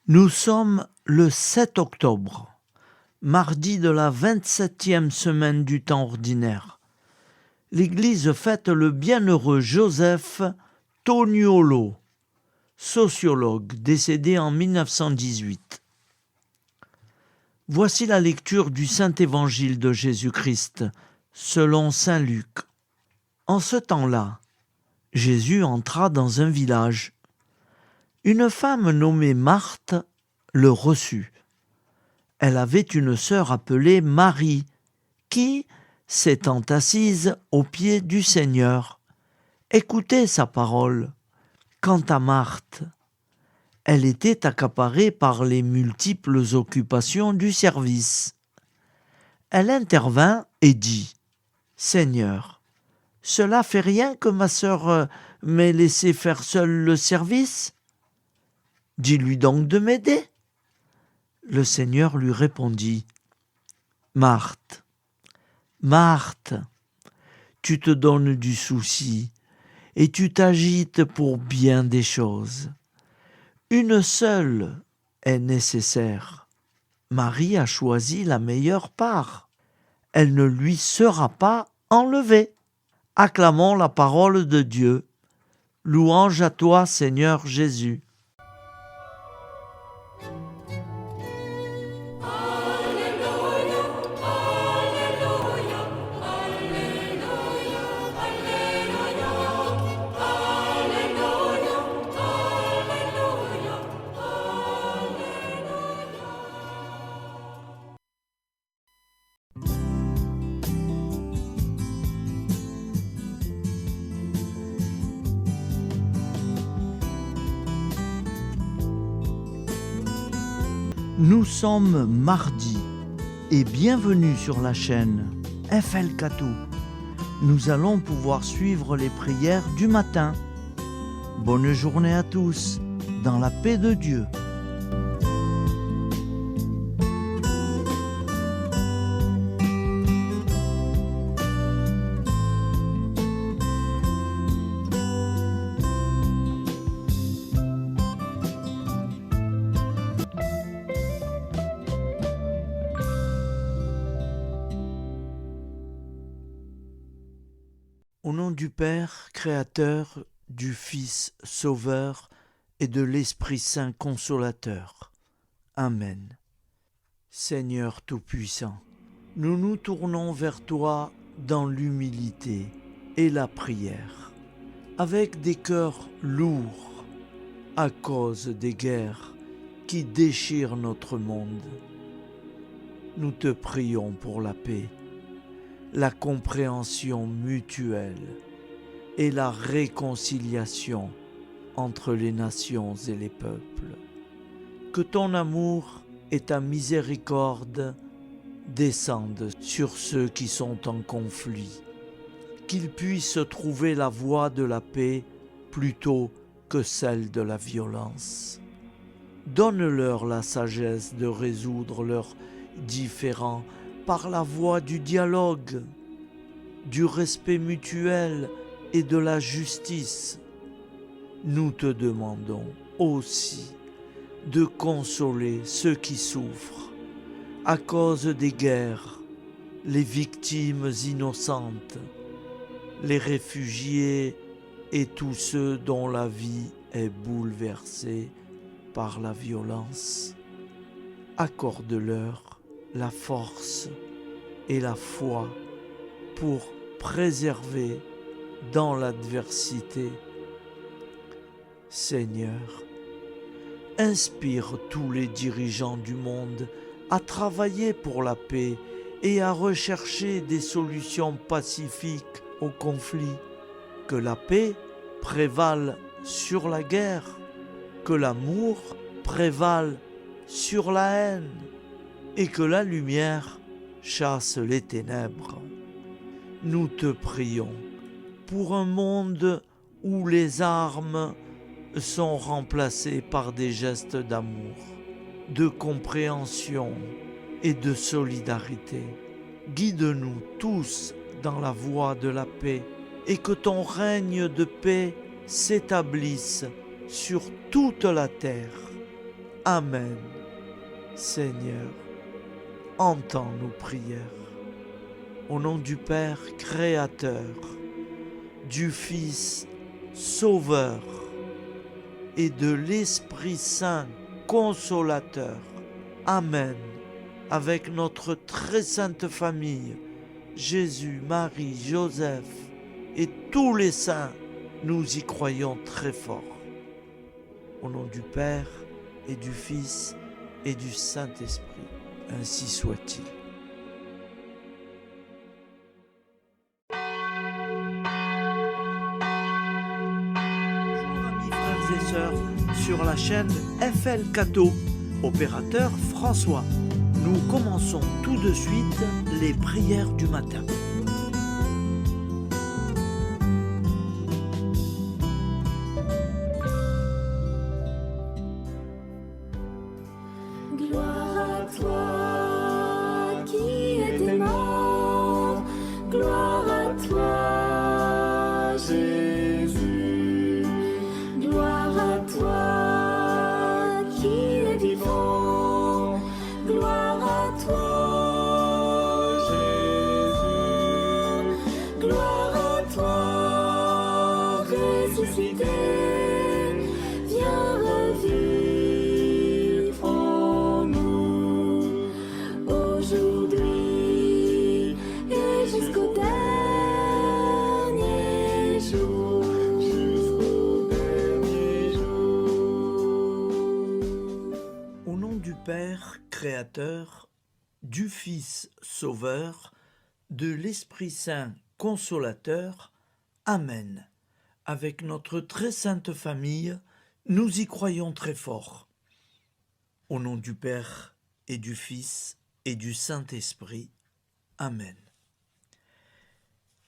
Nous sommes le 7 octobre, mardi de la 27e semaine du temps ordinaire. L'Église fête le bienheureux Joseph Toniolo, sociologue décédé en 1918. Voici la lecture du Saint-Évangile de Jésus-Christ, selon saint Luc. En ce temps-là, Jésus entra dans un village. Une femme nommée Marthe le reçut. Elle avait une sœur appelée Marie, qui, s'étant assise aux pieds du Seigneur, écoutait sa parole. Quant à Marthe, elle était accaparée par les multiples occupations du service. Elle intervint et dit : « Seigneur, cela fait rien que ma sœur m'ait laissé faire seule le service ? Dis-lui donc de m'aider. » Le Seigneur lui répondit : « Marthe, Marthe, tu te donnes du souci et tu t'agites pour bien des choses. Une seule est nécessaire. Marie a choisi la meilleure part. Elle ne lui sera pas enlevée. Acclamons la parole de Dieu. Louange à toi, Seigneur Jésus. Nous sommes mardi et bienvenue sur la chaîne FL Katou. Nous allons pouvoir suivre les prières du matin. Bonne journée à tous, dans la paix de Dieu. Au nom du Père, Créateur, du Fils, Sauveur et de l'Esprit Saint Consolateur. Amen. Seigneur Tout-Puissant, nous nous tournons vers toi dans l'humilité et la prière, avec des cœurs lourds à cause des guerres qui déchirent notre monde. Nous te prions pour la paix, la compréhension mutuelle et la réconciliation entre les nations et les peuples. Que ton amour et ta miséricorde descendent sur ceux qui sont en conflit, qu'ils puissent trouver la voie de la paix plutôt que celle de la violence. Donne-leur la sagesse de résoudre leurs différends par la voie du dialogue, du respect mutuel et de la justice. Nous te demandons aussi de consoler ceux qui souffrent à cause des guerres, les victimes innocentes, les réfugiés et tous ceux dont la vie est bouleversée par la violence. Accorde-leur la force et la foi pour préserver dans l'adversité. Seigneur, inspire tous les dirigeants du monde à travailler pour la paix et à rechercher des solutions pacifiques aux conflits. Que la paix prévale sur la guerre, que l'amour prévale sur la haine, et que la lumière chasse les ténèbres. Nous te prions pour un monde où les armes sont remplacées par des gestes d'amour, de compréhension et de solidarité. Guide-nous tous dans la voie de la paix et que ton règne de paix s'établisse sur toute la terre. Amen. Seigneur, entends nos prières. Au nom du Père Créateur, du Fils Sauveur et de l'Esprit Saint Consolateur. Amen. Avec notre très sainte famille, Jésus, Marie, Joseph et tous les saints, nous y croyons très fort. Au nom du Père et du Fils et du Saint-Esprit, ainsi soit-il. Bonjour amis frères et sœurs sur la chaîne FL Cato, opérateur François. Nous commençons tout de suite les prières du matin. Gloire à toi qui étais mort, gloire à toi Jésus, gloire à toi qui es vivant, gloire à toi Jésus, gloire à toi ressuscité, viens revivre en nous aujourd'hui et jusqu'au dernier jour. Au nom du Père Créateur, du Fils Sauveur, de l'Esprit Saint Consolateur. Amen. Avec notre très sainte famille, nous y croyons très fort. Au nom du Père et du Fils et du Saint-Esprit. Amen.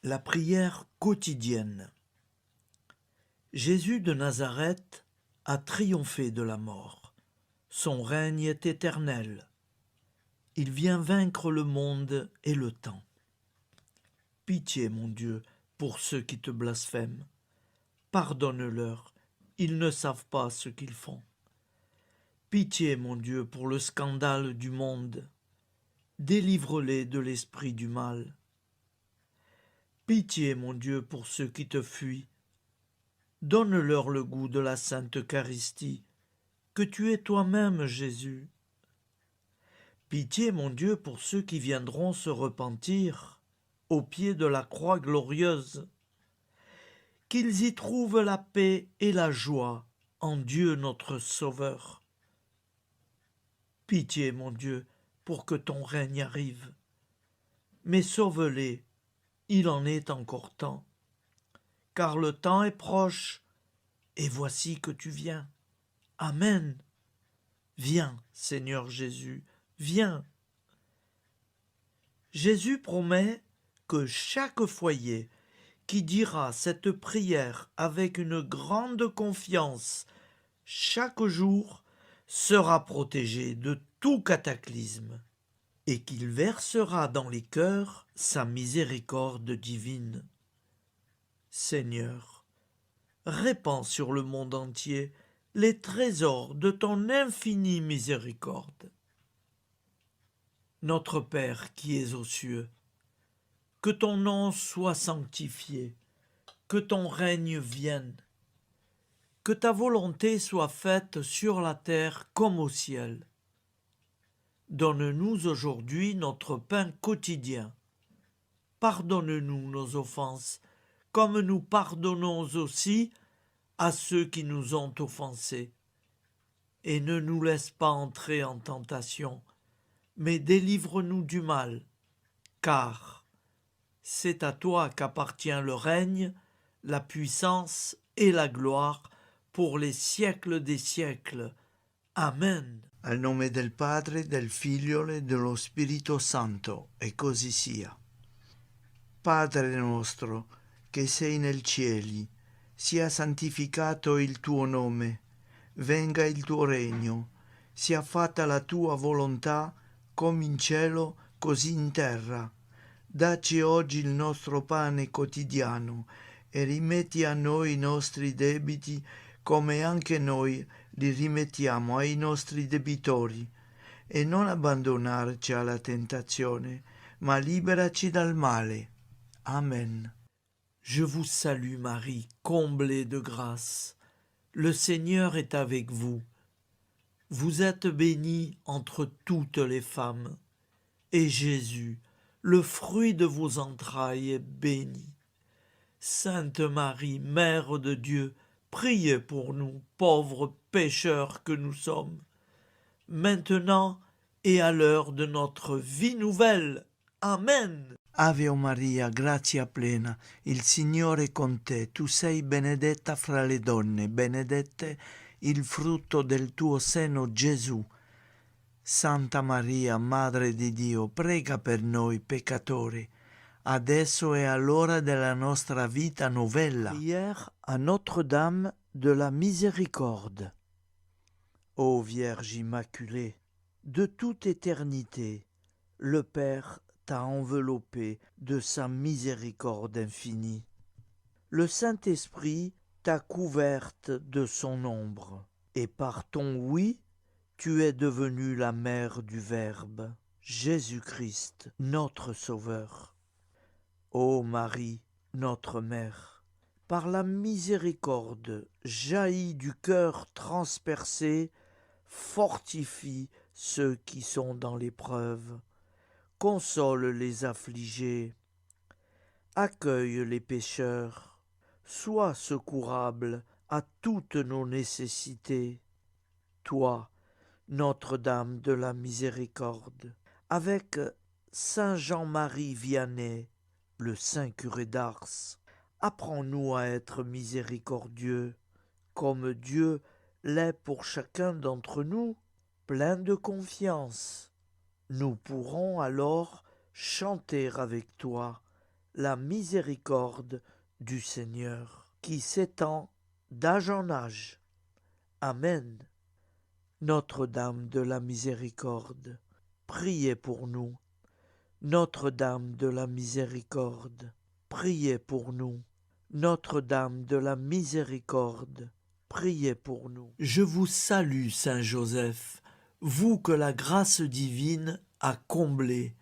La prière quotidienne. Jésus de Nazareth a triomphé de la mort. Son règne est éternel. Il vient vaincre le monde et le temps. Pitié, mon Dieu, pour ceux qui te blasphèment. Pardonne-leur, ils ne savent pas ce qu'ils font. Pitié, mon Dieu, pour le scandale du monde. Délivre-les de l'esprit du mal. Pitié, mon Dieu, pour ceux qui te fuient. Donne-leur le goût de la Sainte Eucharistie, que tu es toi-même, Jésus. Pitié, mon Dieu, pour ceux qui viendront se repentir au pied de la croix glorieuse, qu'ils y trouvent la paix et la joie en Dieu notre Sauveur. Pitié, mon Dieu, pour que ton règne arrive. Mais sauve-les, il en est encore temps, car le temps est proche, et voici que tu viens. Amen. Viens, Seigneur Jésus, viens. Jésus promet que chaque foyer qui dira cette prière avec une grande confiance chaque jour sera protégé de tout cataclysme et qu'il versera dans les cœurs sa miséricorde divine. Seigneur, répands sur le monde entier les trésors de ton infinie miséricorde. Notre Père qui es aux cieux, que ton nom soit sanctifié, que ton règne vienne, que ta volonté soit faite sur la terre comme au ciel. Donne-nous aujourd'hui notre pain quotidien. Pardonne-nous nos offenses, comme nous pardonnons aussi à ceux qui nous ont offensés. Et ne nous laisse pas entrer en tentation, mais délivre-nous du mal, car c'est à toi qu'appartient le règne, la puissance et la gloire pour les siècles des siècles. Amen. Al nome del Padre, del Figlio e dello Spirito Santo, e così sia. Padre nostro, che sei nel cieli, sia santificato il tuo nome, venga il tuo regno, sia fatta la tua volontà, come in cielo, così in terra. Dacci oggi il nostro pane quotidiano e rimetti a noi i nostri debiti, come anche noi li rimettiamo ai nostri debitori e non abbandonarci alla tentazione, ma liberaci dal male. Amen. Je vous salue Marie, comblée de grâce. Le Seigneur est avec vous. Vous êtes bénie entre toutes les femmes, et Jésus, le fruit de vos entrailles, est béni. Sainte Marie, Mère de Dieu, priez pour nous, pauvres pécheurs que nous sommes, maintenant et à l'heure de notre vie nouvelle. Amen. Ave Maria, grazia plena, il Signore è con te, tu sei benedetta fra le donne, benedetto il frutto del tuo seno, Gesù. Santa Maria, Madre di Dio, prega per noi peccatori, adesso e all'ora della nostra vita novella. Prière à Notre-Dame de la Miséricorde. Ô Vierge Immaculée, de toute éternité, le Père t'a enveloppé de sa miséricorde infinie. Le Saint-Esprit t'a couverte de son ombre, et par ton oui, tu es devenue la mère du Verbe, Jésus-Christ, notre Sauveur. Ô Marie, notre Mère, par la miséricorde jaillie du cœur transpercé, fortifie ceux qui sont dans l'épreuve, console les affligés, accueille les pécheurs, sois secourable à toutes nos nécessités. Toi, Notre-Dame de la Miséricorde, avec Saint Jean-Marie Vianney, le Saint curé d'Ars, apprends-nous à être miséricordieux, comme Dieu l'est pour chacun d'entre nous, plein de confiance. Nous pourrons alors chanter avec toi la miséricorde du Seigneur, qui s'étend d'âge en âge. Amen. Notre-Dame de la Miséricorde, priez pour nous. Notre-Dame de la Miséricorde, priez pour nous. Notre-Dame de la Miséricorde, priez pour nous. Je vous salue, Saint Joseph, vous que la grâce divine a comblé.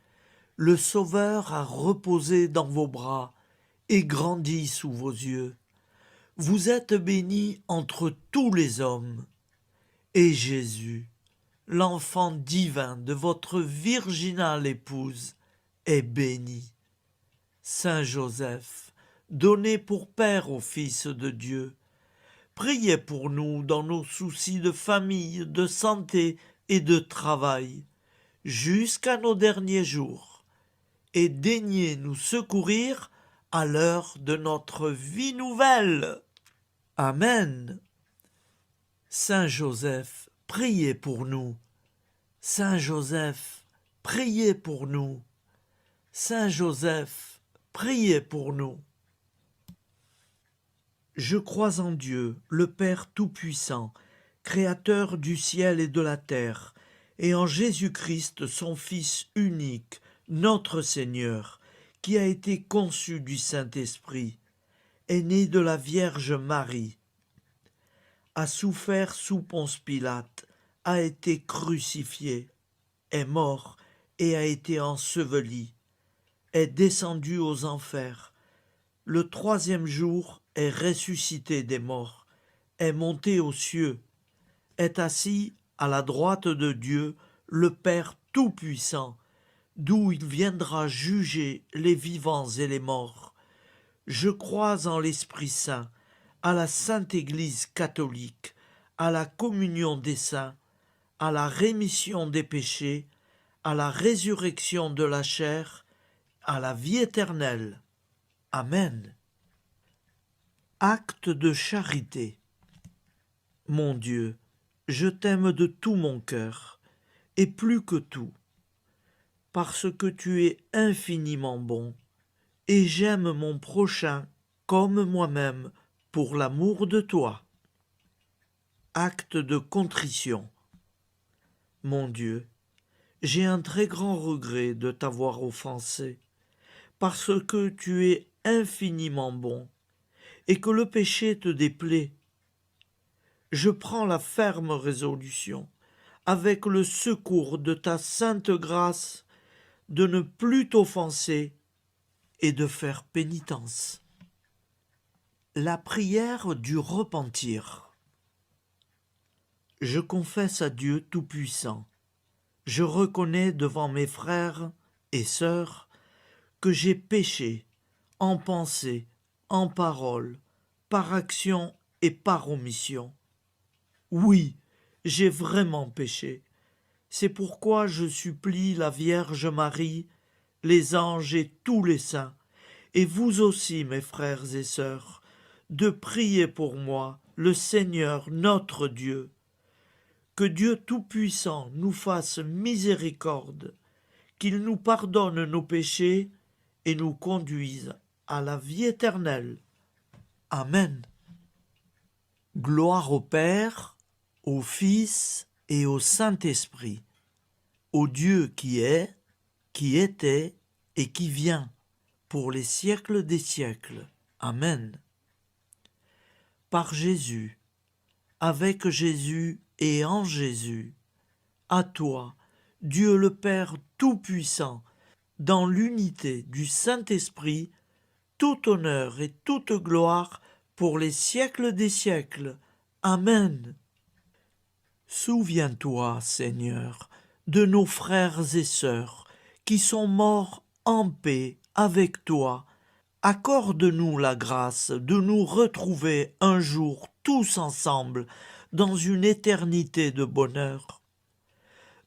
Le Sauveur a reposé dans vos bras et grandi sous vos yeux. Vous êtes béni entre tous les hommes. Et Jésus, l'enfant divin de votre virginale épouse, est béni. Saint Joseph, donné pour Père au Fils de Dieu, priez pour nous dans nos soucis de famille, de santé et de travail, jusqu'à nos derniers jours, et daignez nous secourir à l'heure de notre vie nouvelle. Amen. Saint Joseph, priez pour nous. Saint Joseph, priez pour nous. Saint Joseph, priez pour nous. Je crois en Dieu, le Père Tout-Puissant, Créateur du ciel et de la terre, et en Jésus-Christ, son Fils unique, notre Seigneur, qui a été conçu du Saint-Esprit, est né de la Vierge Marie, a souffert sous Ponce Pilate, a été crucifié, est mort et a été enseveli, est descendu aux enfers, le troisième jour est ressuscité des morts, est monté aux cieux, est assis à la droite de Dieu, le Père Tout-Puissant, d'où il viendra juger les vivants et les morts. Je crois en l'Esprit Saint, à la Sainte Église catholique, à la communion des saints, à la rémission des péchés, à la résurrection de la chair, à la vie éternelle. Amen. Acte de charité. Mon Dieu, je t'aime de tout mon cœur, et plus que tout, parce que tu es infiniment bon, et j'aime mon prochain comme moi-même, pour l'amour de toi. Acte de contrition. Mon Dieu, j'ai un très grand regret de t'avoir offensé, parce que tu es infiniment bon, et que le péché te déplaît. je prends la ferme résolution, avec le secours de ta sainte grâce, de ne plus t'offenser et de faire pénitence. La prière du repentir. Je confesse à Dieu Tout-Puissant. Je reconnais devant mes frères et sœurs que j'ai péché en pensée, en parole, par action et par omission. Oui, j'ai vraiment péché. C'est pourquoi je supplie la Vierge Marie, les anges et tous les saints, et vous aussi, mes frères et sœurs, de prier pour moi, le Seigneur notre Dieu. Que Dieu Tout-Puissant nous fasse miséricorde, qu'il nous pardonne nos péchés et nous conduise à la vie éternelle. Amen. Gloire au Père, au Fils et au Saint-Esprit, au Dieu qui est, qui était et qui vient, pour les siècles des siècles. Amen. Par Jésus, avec Jésus et en Jésus, à toi, Dieu le Père Tout-Puissant, dans l'unité du Saint-Esprit, tout honneur et toute gloire pour les siècles des siècles. Amen. Souviens-toi, Seigneur, de nos frères et sœurs qui sont morts en paix avec toi. Accorde-nous la grâce de nous retrouver un jour tous ensemble dans une éternité de bonheur.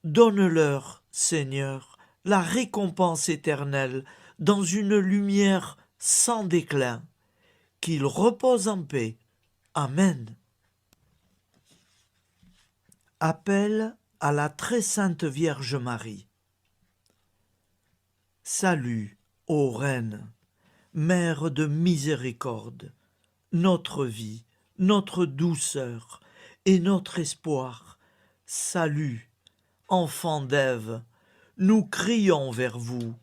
Donne-leur, Seigneur, la récompense éternelle dans une lumière sans déclin. Qu'ils reposent en paix. Amen. Appel à la très sainte Vierge Marie. Salut, ô Reine, Mère de miséricorde, notre vie, notre douceur et notre espoir. Salut, enfant d'Ève, nous crions vers vous.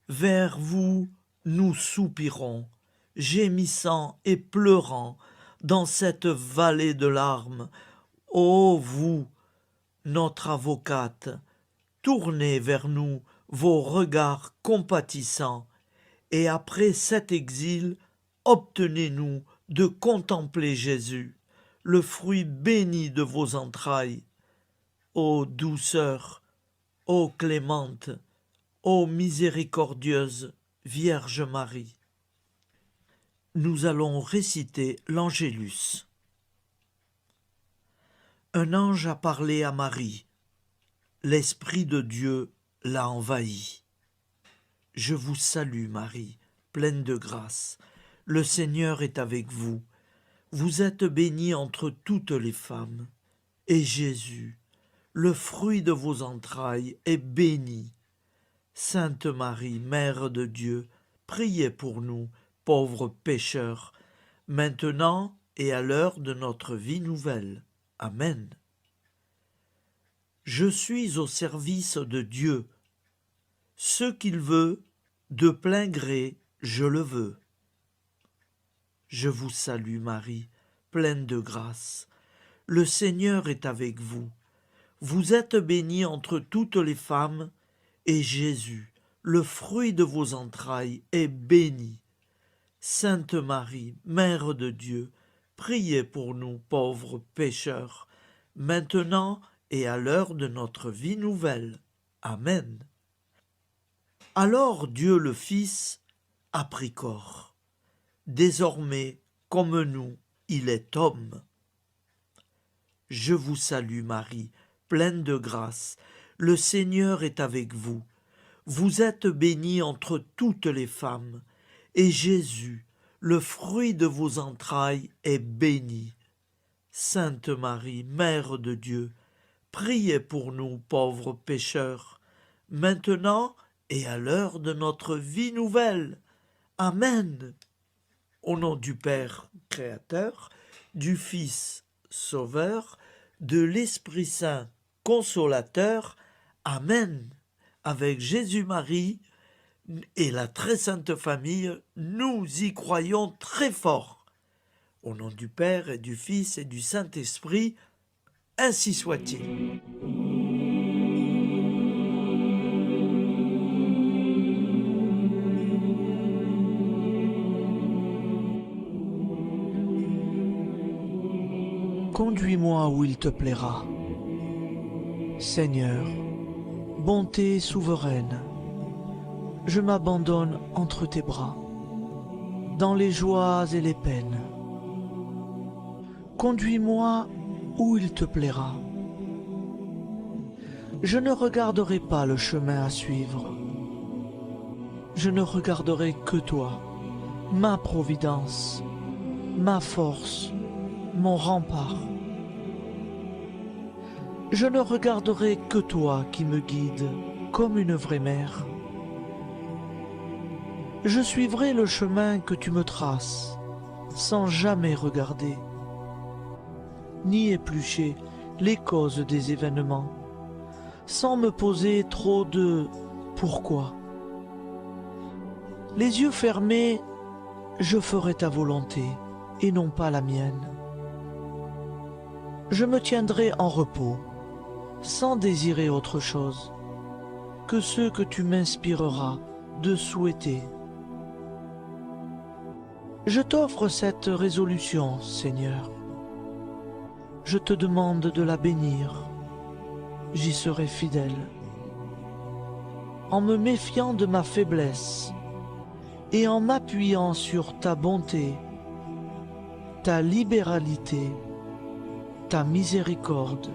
Vers vous, nous soupirons, gémissant et pleurant dans cette vallée de larmes. Ô vous, notre avocate, tournez vers nous vos regards compatissants, et après cet exil, obtenez-nous de contempler Jésus, le fruit béni de vos entrailles. Ô douceur, ô clémente, ô miséricordieuse Vierge Marie. Nous allons réciter l'Angélus. Un ange a parlé à Marie. L'Esprit de Dieu l'a envahie. Je vous salue, Marie, pleine de grâce. Le Seigneur est avec vous. Vous êtes bénie entre toutes les femmes. Et Jésus, le fruit de vos entrailles, est béni. Sainte Marie, Mère de Dieu, priez pour nous, pauvres pécheurs, maintenant et à l'heure de notre vie nouvelle. Amen. Je suis au service de Dieu. Ce qu'il veut, de plein gré, je le veux. Je vous salue Marie, pleine de grâce. Le Seigneur est avec vous. Vous êtes bénie entre toutes les femmes, et Jésus, le fruit de vos entrailles, est béni. Sainte Marie, Mère de Dieu, priez pour nous pauvres pécheurs, maintenant et à l'heure de notre vie nouvelle. Amen. Alors Dieu le Fils a pris corps. Désormais, comme nous, il est homme. Je vous salue Marie, pleine de grâce. Le Seigneur est avec vous. Vous êtes bénie entre toutes les femmes, et Jésus, le fruit de vos entrailles, est béni. Sainte Marie, Mère de Dieu, priez pour nous pauvres pécheurs, maintenant et à l'heure de notre vie nouvelle. Amen. Au nom du Père Créateur, du Fils Sauveur, de l'Esprit Saint Consolateur. Amen. Avec Jésus-Marie et la très sainte famille, nous y croyons très fort. Au nom du Père et du Fils et du Saint-Esprit, ainsi soit-il. Conduis-moi où il te plaira. Seigneur, bonté souveraine, je m'abandonne entre tes bras, dans les joies et les peines. Conduis-moi où il te plaira. Je ne regarderai pas le chemin à suivre. Je ne regarderai que toi, ma providence, ma force, mon rempart. Je ne regarderai que toi qui me guides comme une vraie mère. Je suivrai le chemin que tu me traces, sans jamais regarder, ni éplucher les causes des événements, sans me poser trop de pourquoi. Les yeux fermés, je ferai ta volonté et non pas la mienne. Je me tiendrai en repos, sans désirer autre chose que ce que tu m'inspireras de souhaiter. Je t'offre cette résolution, Seigneur. Je te demande de la bénir. J'y serai fidèle. En me méfiant de ma faiblesse et en m'appuyant sur ta bonté, ta libéralité, ta miséricorde.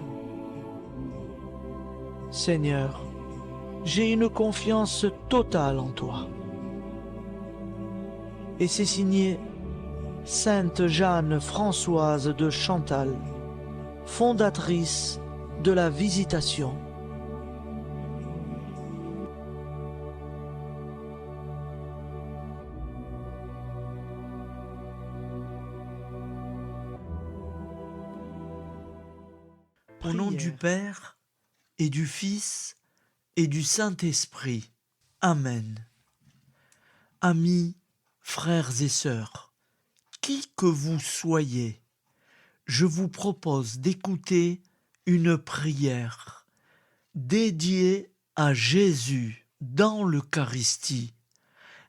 Seigneur, j'ai une confiance totale en toi. Et c'est signé Sainte Jeanne Françoise de Chantal, fondatrice de la Visitation. Au nom du Père et du Fils et du Saint-Esprit. Amen. Amis, frères et sœurs, qui que vous soyez, je vous propose d'écouter une prière dédiée à Jésus dans l'Eucharistie,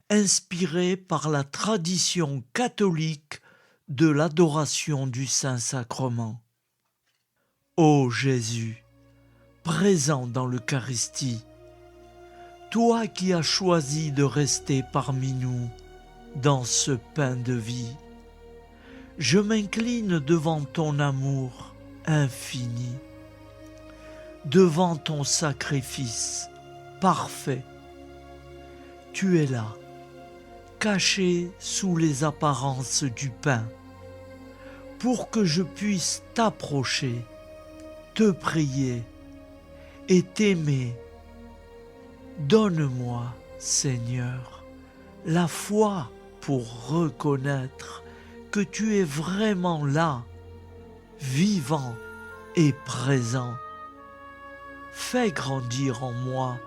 inspirée par la tradition catholique de l'adoration du Saint-Sacrement. Ô Jésus, présent dans l'Eucharistie, toi qui as choisi de rester parmi nous dans ce pain de vie, je m'incline devant ton amour infini, devant ton sacrifice parfait. Tu es là, caché sous les apparences du pain, pour que je puisse t'approcher, te prier et t'aimer. Donne-moi, Seigneur, la foi pour reconnaître que tu es vraiment là, vivant et présent. Fais grandir en moi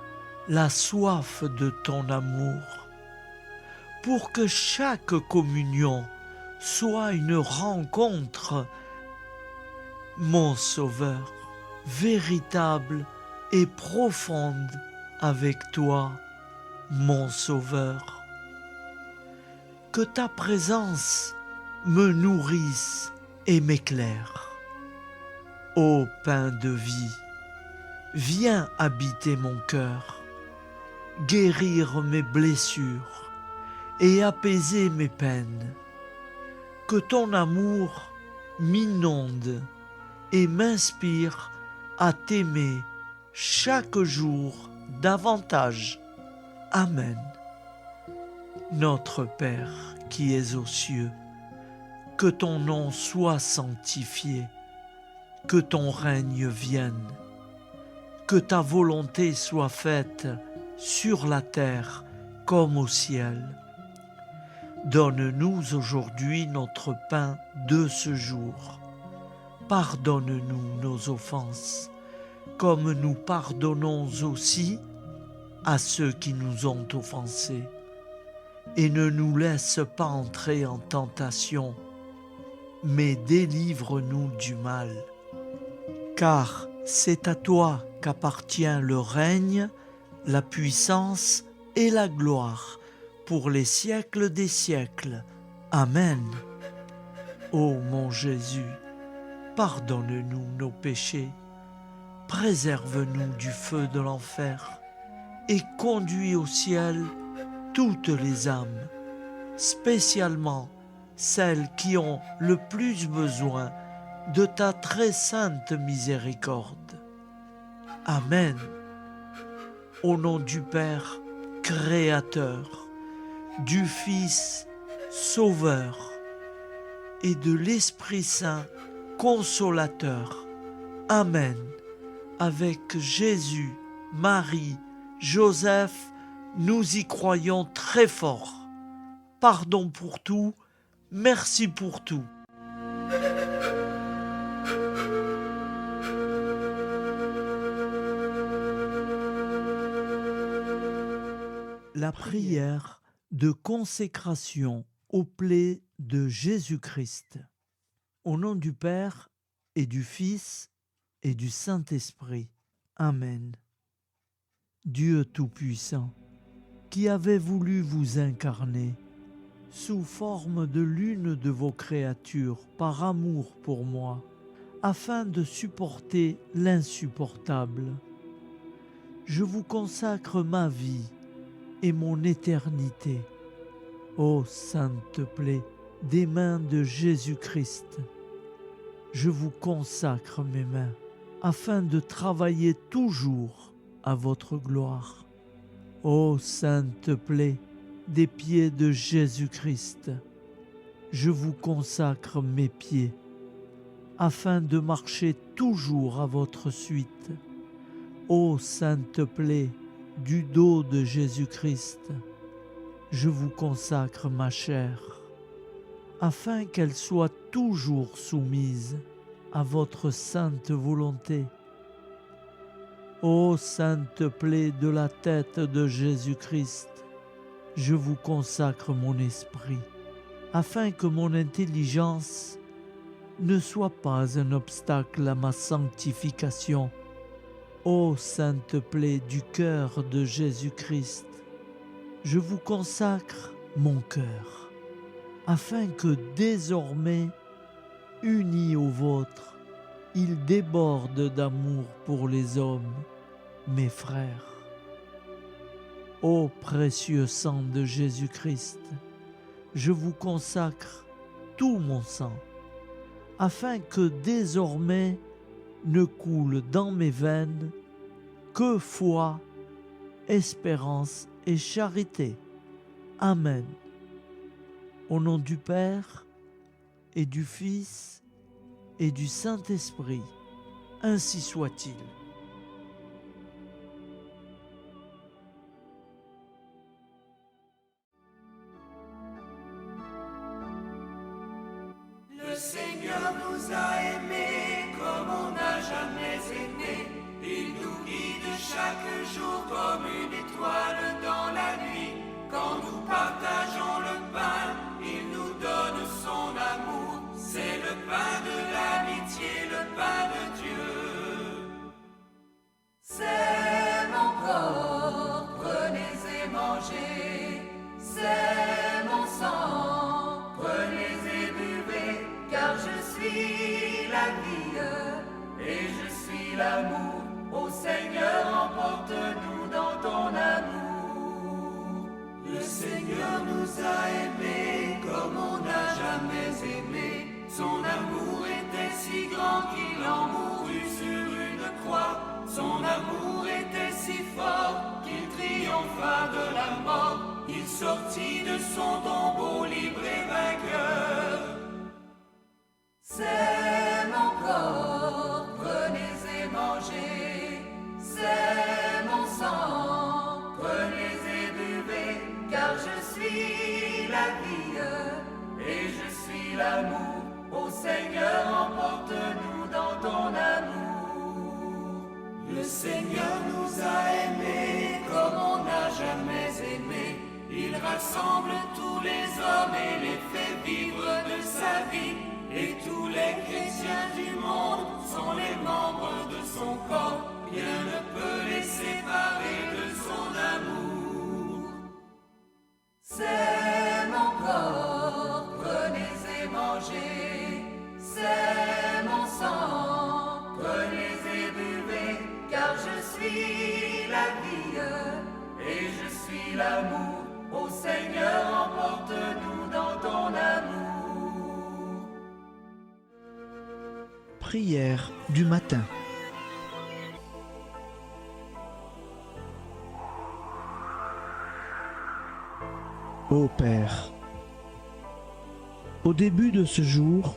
la soif de ton amour, pour que chaque communion soit une rencontre, mon Sauveur, véritable et profonde avec toi, mon Sauveur. Que ta présence me nourrisse et m'éclaire. Ô pain de vie, viens habiter mon cœur, guérir mes blessures et apaiser mes peines. Que ton amour m'inonde et m'inspire à t'aimer chaque jour davantage. Amen. Notre Père qui es aux cieux, que ton nom soit sanctifié, que ton règne vienne, que ta volonté soit faite sur la terre comme au ciel. Donne-nous aujourd'hui notre pain de ce jour. Pardonne-nous nos offenses, comme nous pardonnons aussi à ceux qui nous ont offensés. Et ne nous laisse pas entrer en tentation, mais délivre-nous du mal. Car c'est à toi qu'appartient le règne, la puissance et la gloire, pour les siècles des siècles. Amen. Ô mon Jésus, pardonne-nous nos péchés, préserve-nous du feu de l'enfer, et conduis au ciel toutes les âmes, spécialement celles qui ont le plus besoin de ta très sainte miséricorde. Amen. Au nom du Père Créateur, du Fils Sauveur et de l'Esprit Saint Consolateur. Amen. Avec Jésus, Marie, Joseph, nous y croyons très fort. Pardon pour tout, merci pour tout. La prière de consécration aux plaies de Jésus-Christ. Au nom du Père et du Fils et du Saint-Esprit. Amen. Dieu Tout-Puissant, qui avez voulu vous incarner sous forme de l'une de vos créatures par amour pour moi, afin de supporter l'insupportable, je vous consacre ma vie et mon éternité. Ô sainte plaie des mains de Jésus-Christ, je vous consacre mes mains, afin de travailler toujours à votre gloire. Ô sainte plaie des pieds de Jésus-Christ, je vous consacre mes pieds, afin de marcher toujours à votre suite. Ô sainte plaie du dos de Jésus-Christ, je vous consacre ma chair, afin qu'elle soit toujours soumise à votre sainte volonté. Ô sainte plaie de la tête de Jésus-Christ, je vous consacre mon esprit, afin que mon intelligence ne soit pas un obstacle à ma sanctification. Ô sainte plaie du cœur de Jésus-Christ, je vous consacre mon cœur, afin que désormais, uni au vôtre, il déborde d'amour pour les hommes, mes frères. Ô précieux sang de Jésus-Christ, je vous consacre tout mon sang, afin que désormais ne coule dans mes veines que foi, espérance et charité. Amen. Au nom du Père et du Fils et du Saint-Esprit, ainsi soit-il. Le Seigneur nous a aimés comme on n'a jamais aimé. Il nous guide chaque jour comme une étoile dans la nuit. Quand nous partageons le pain, il nous donne son amour. C'est le pain de l'amitié, le pain de Dieu. C'est mon corps, prenez et mangez. C'est mon sang, prenez et buvez. Car je suis la vie et je suis l'amour. Ô Seigneur, emporte-nous dans ton amour. Le Seigneur nous a aimés comme on n'a jamais aimé. Son amour était si grand qu'il en mourut sur une croix. Son amour était si fort qu'il triompha de la mort. Il sortit de son tombeau libre et vainqueur. C'est mon corps, prenez et mangez. C'est mon sang, prenez et buvez. Car je suis la vie et je suis l'amour. Ô Seigneur, emporte-nous dans ton amour. Le Seigneur nous a aimés comme on n'a jamais aimé. Il rassemble tous les hommes et les fait vivre de sa vie. et tous les chrétiens du monde sont les membres de son corps. Rien ne peut les séparer de son amour. C'est mon corps, prenez et mangez. C'est mon sang, prenez et buvez, car je suis la vie et je suis l'amour. Ô Seigneur, emporte-nous dans ton amour. Prière du matin. Ô Père, au début de ce jour,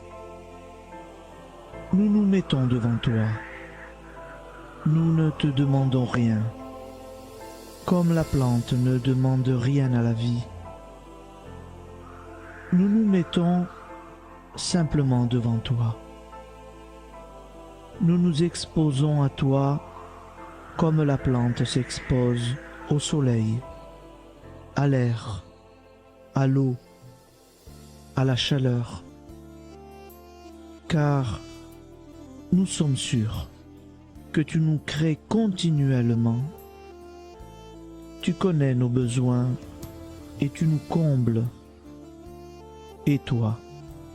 nous nous mettons devant toi. Nous ne te demandons rien, comme la plante ne demande rien à la vie. Nous nous mettons simplement devant toi. Nous nous exposons à toi comme la plante s'expose au soleil, à l'air, à l'eau, à la chaleur, car nous sommes sûrs que tu nous crées continuellement. Tu connais nos besoins et tu nous combles. Et toi,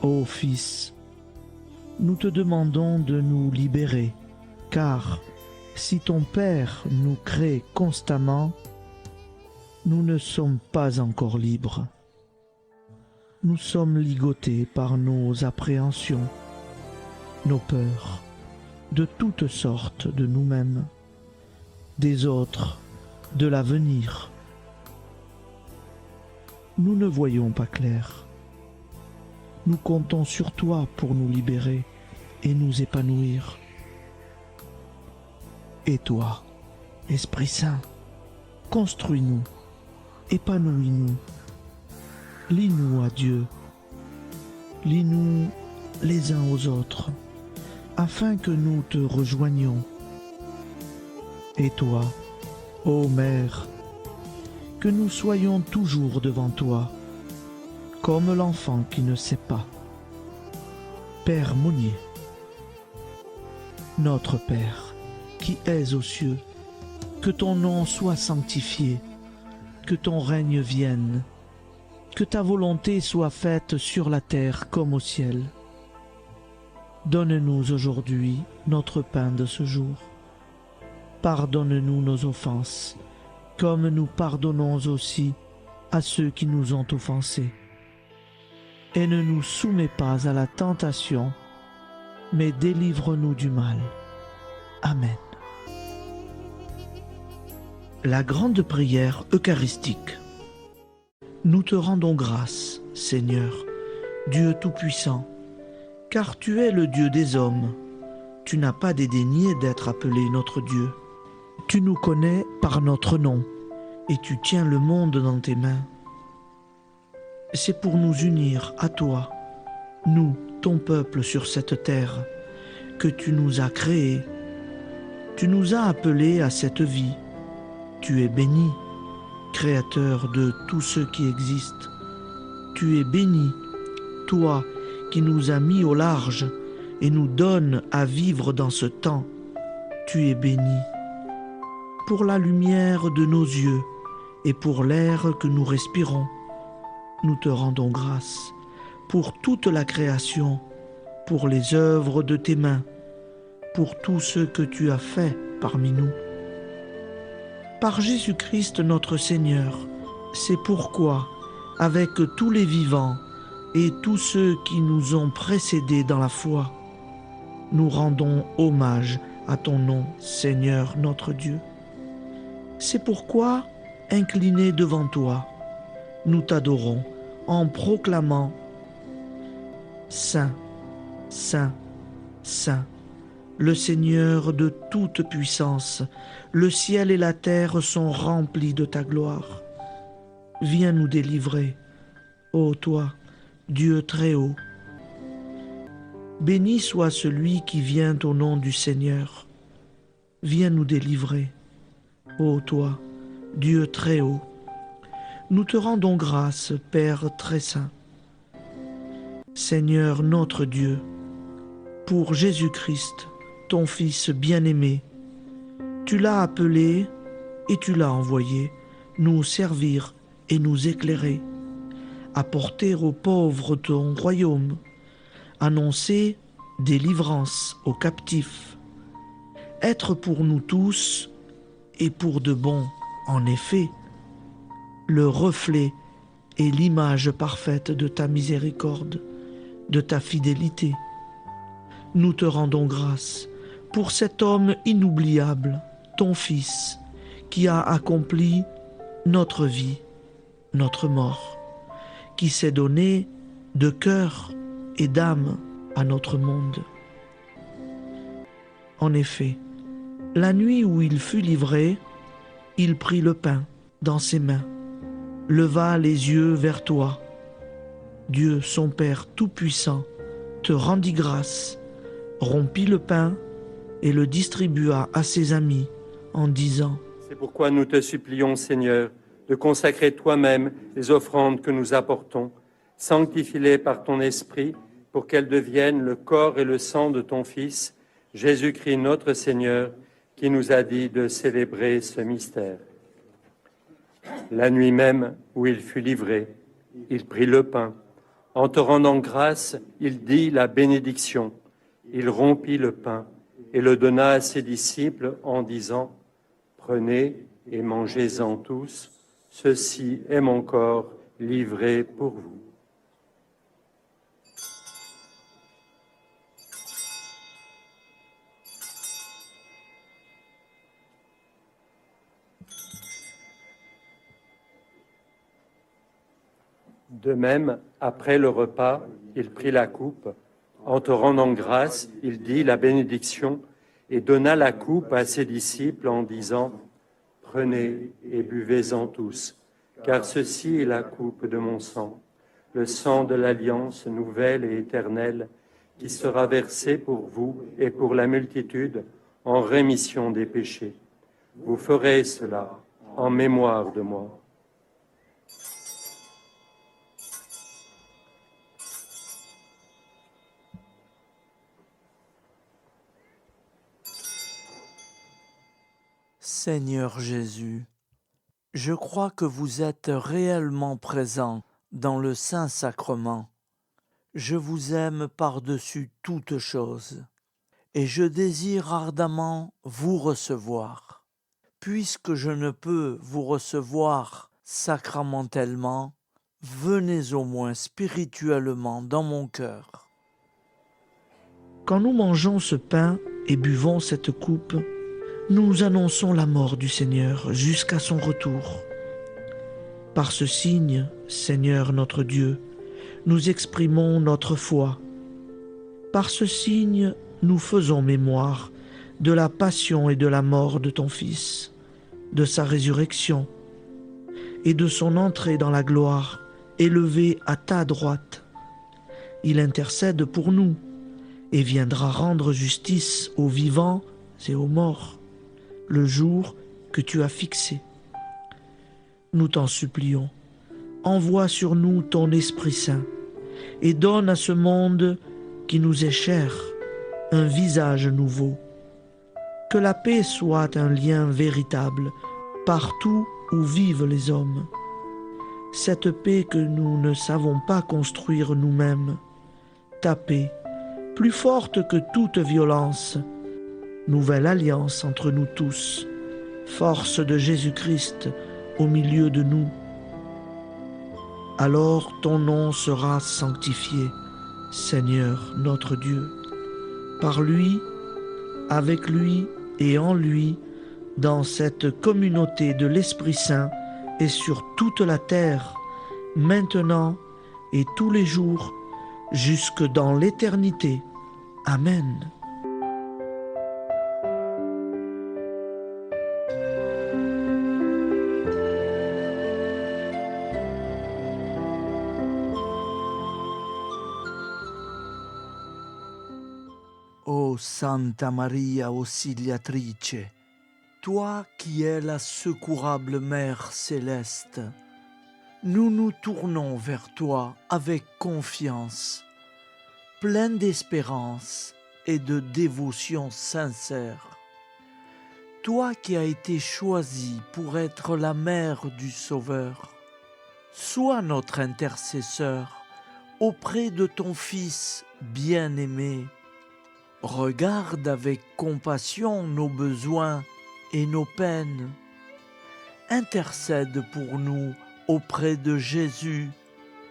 ô Fils, nous te demandons de nous libérer, car si ton Père nous crée constamment, nous ne sommes pas encore libres. Nous sommes ligotés par nos appréhensions, nos peurs, de toutes sortes de nous-mêmes, des autres, de l'avenir. Nous ne voyons pas clair. Nous comptons sur toi pour nous libérer et nous épanouir. Et toi, Esprit Saint, construis-nous, épanouis-nous, lie-nous à Dieu, lie-nous les uns aux autres, afin que nous te rejoignions. Et toi, ô Mère, que nous soyons toujours devant toi, comme l'enfant qui ne sait pas. Père Monnier, notre Père, qui es aux cieux, que ton nom soit sanctifié, que ton règne vienne, que ta volonté soit faite sur la terre comme au ciel. Donne-nous aujourd'hui notre pain de ce jour. Pardonne-nous nos offenses, comme nous pardonnons aussi à ceux qui nous ont offensés. Et ne nous soumets pas à la tentation, mais délivre-nous du mal. Amen. La grande prière eucharistique. Nous te rendons grâce, Seigneur, Dieu Tout-Puissant, car tu es le Dieu des hommes. Tu n'as pas dédaigné d'être appelé notre Dieu. Tu nous connais par notre nom, et tu tiens le monde dans tes mains. C'est pour nous unir à toi, nous, ton peuple sur cette terre, que tu nous as créés. Tu nous as appelés à cette vie. Tu es béni, Créateur de tout ce qui existe. Tu es béni, toi qui nous as mis au large et nous donnes à vivre dans ce temps. Tu es béni. Pour la lumière de nos yeux et pour l'air que nous respirons, nous te rendons grâce. Pour toute la création, pour les œuvres de tes mains, pour tout ce que tu as fait parmi nous. Par Jésus-Christ notre Seigneur, c'est pourquoi, avec tous les vivants et tous ceux qui nous ont précédés dans la foi, nous rendons hommage à ton nom, Seigneur notre Dieu. C'est pourquoi, inclinés devant toi, nous t'adorons en proclamant « Saint, Saint, Saint ». Le Seigneur de toute puissance, le ciel et la terre sont remplis de ta gloire. Viens nous délivrer, ô toi, Dieu très haut. Béni soit celui qui vient au nom du Seigneur. Viens nous délivrer, ô toi, Dieu très haut. Nous te rendons grâce, Père très saint. Seigneur notre Dieu, pour Jésus-Christ, ton Fils bien-aimé, tu l'as appelé et tu l'as envoyé nous servir et nous éclairer, apporter aux pauvres ton royaume, annoncer délivrance aux captifs, être pour nous tous et pour de bon, en effet, le reflet et l'image parfaite de ta miséricorde, de ta fidélité. Nous te rendons grâce pour cet homme inoubliable, ton Fils, qui a accompli notre vie, notre mort, qui s'est donné de cœur et d'âme à notre monde. En effet, la nuit où il fut livré, il prit le pain dans ses mains, leva les yeux vers toi. Dieu, son Père Tout-Puissant, te rendit grâce, rompit le pain et le distribua à ses amis en disant : C'est pourquoi nous te supplions, Seigneur, de consacrer toi-même les offrandes que nous apportons, sanctifie-les par ton Esprit, pour qu'elles deviennent le corps et le sang de ton Fils, Jésus-Christ notre Seigneur, qui nous a dit de célébrer ce mystère. La nuit même où il fut livré, il prit le pain. En te rendant grâce, il dit la bénédiction. Il rompit le pain et le donna à ses disciples en disant : Prenez et mangez-en tous, ceci est mon corps livré pour vous. De même, après le repas, il prit la coupe. En te rendant grâce, il dit la bénédiction et donna la coupe à ses disciples en disant : Prenez et buvez-en tous, car ceci est la coupe de mon sang, le sang de l'alliance nouvelle et éternelle, qui sera versé pour vous et pour la multitude en rémission des péchés. Vous ferez cela en mémoire de moi. Seigneur Jésus, je crois que vous êtes réellement présent dans le Saint-Sacrement. Je vous aime par-dessus toute chose et je désire ardemment vous recevoir. Puisque je ne peux vous recevoir sacramentellement, venez au moins spirituellement dans mon cœur. Quand nous mangeons ce pain et buvons cette coupe, nous annonçons la mort du Seigneur jusqu'à son retour. Par ce signe, Seigneur notre Dieu, nous exprimons notre foi. Par ce signe, nous faisons mémoire de la passion et de la mort de ton Fils, de sa résurrection et de son entrée dans la gloire, élevé à ta droite. Il intercède pour nous et viendra rendre justice aux vivants et aux morts, le jour que tu as fixé. Nous t'en supplions, envoie sur nous ton Esprit Saint et donne à ce monde qui nous est cher un visage nouveau. Que la paix soit un lien véritable partout où vivent les hommes. Cette paix que nous ne savons pas construire nous-mêmes. Ta paix, plus forte que toute violence. Nouvelle alliance entre nous tous. Force de Jésus-Christ au milieu de nous. Alors ton nom sera sanctifié, Seigneur notre Dieu. Par lui, avec lui et en lui, dans cette communauté de l'Esprit Saint et sur toute la terre, maintenant et tous les jours, jusque dans l'éternité. Amen. Ô Santa Maria Auxiliatrice, toi qui es la secourable Mère céleste, nous nous tournons vers toi avec confiance plein d'espérance et de dévotion sincère. Toi qui as été choisie pour être la mère du Sauveur, sois notre intercesseur auprès de ton Fils bien-aimé. Regarde avec compassion nos besoins et nos peines. Intercède pour nous auprès de Jésus,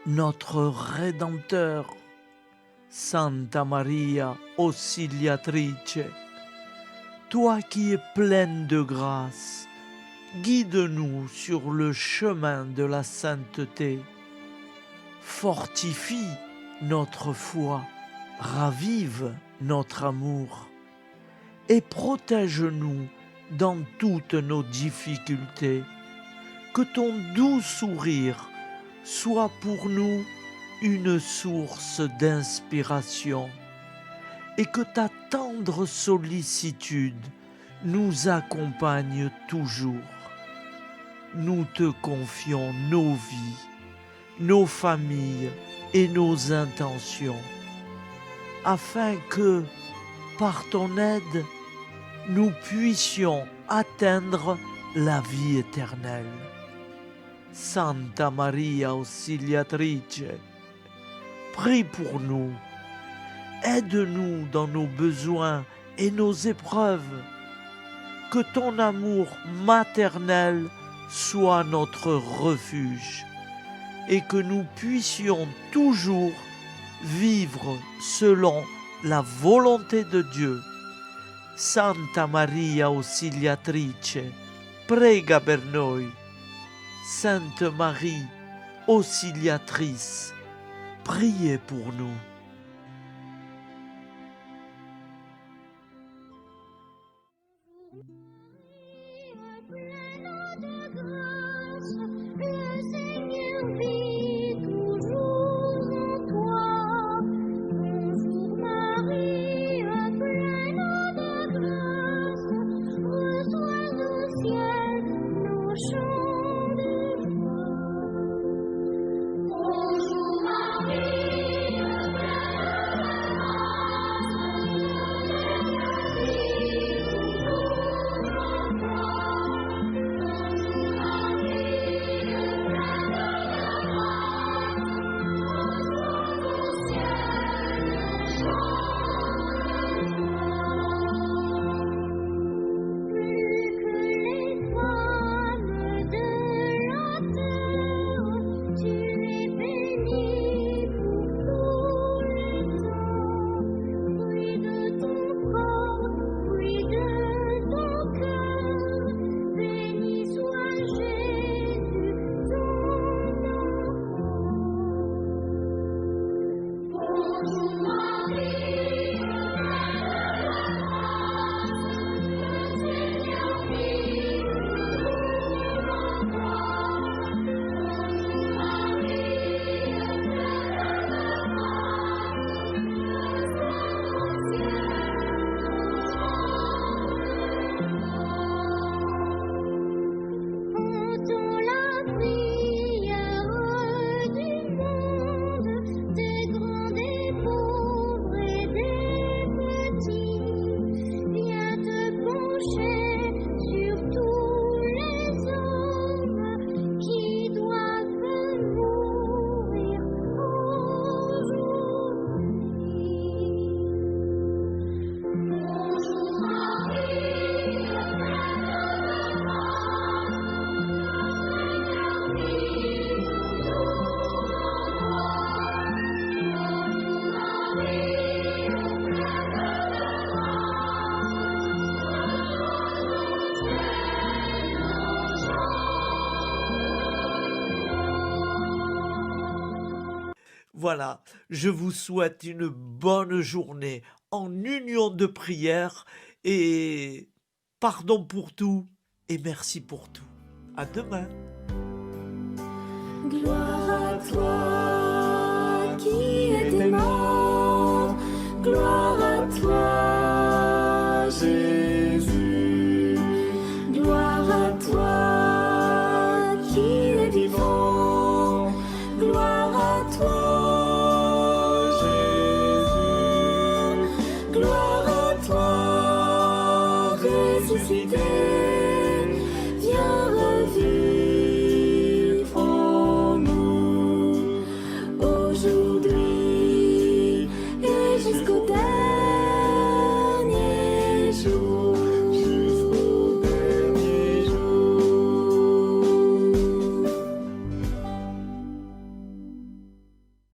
notre Rédempteur. Santa Maria Auxiliatrice, toi qui es pleine de grâce, guide-nous sur le chemin de la sainteté. Fortifie notre foi, ravive notre amour et protège-nous dans toutes nos difficultés. Que ton doux sourire soit pour nous une source d'inspiration et que ta tendre sollicitude nous accompagne toujours. Nous te confions nos vies, nos familles et nos intentions, afin que, par ton aide, nous puissions atteindre la vie éternelle. Santa Maria Auxiliatrice, prie pour nous, aide-nous dans nos besoins et nos épreuves, que ton amour maternel soit notre refuge et que nous puissions toujours vivre selon la volonté de Dieu. Santa Maria Auxiliatrice, prega per noi. Sainte Marie, Auxiliatrice, priez pour nous. Voilà, je vous souhaite une bonne journée en union de prière et pardon pour tout et merci pour tout. À demain. Gloire à toi qui es mort, gloire à toi Jésus, gloire à toi qui es vivant.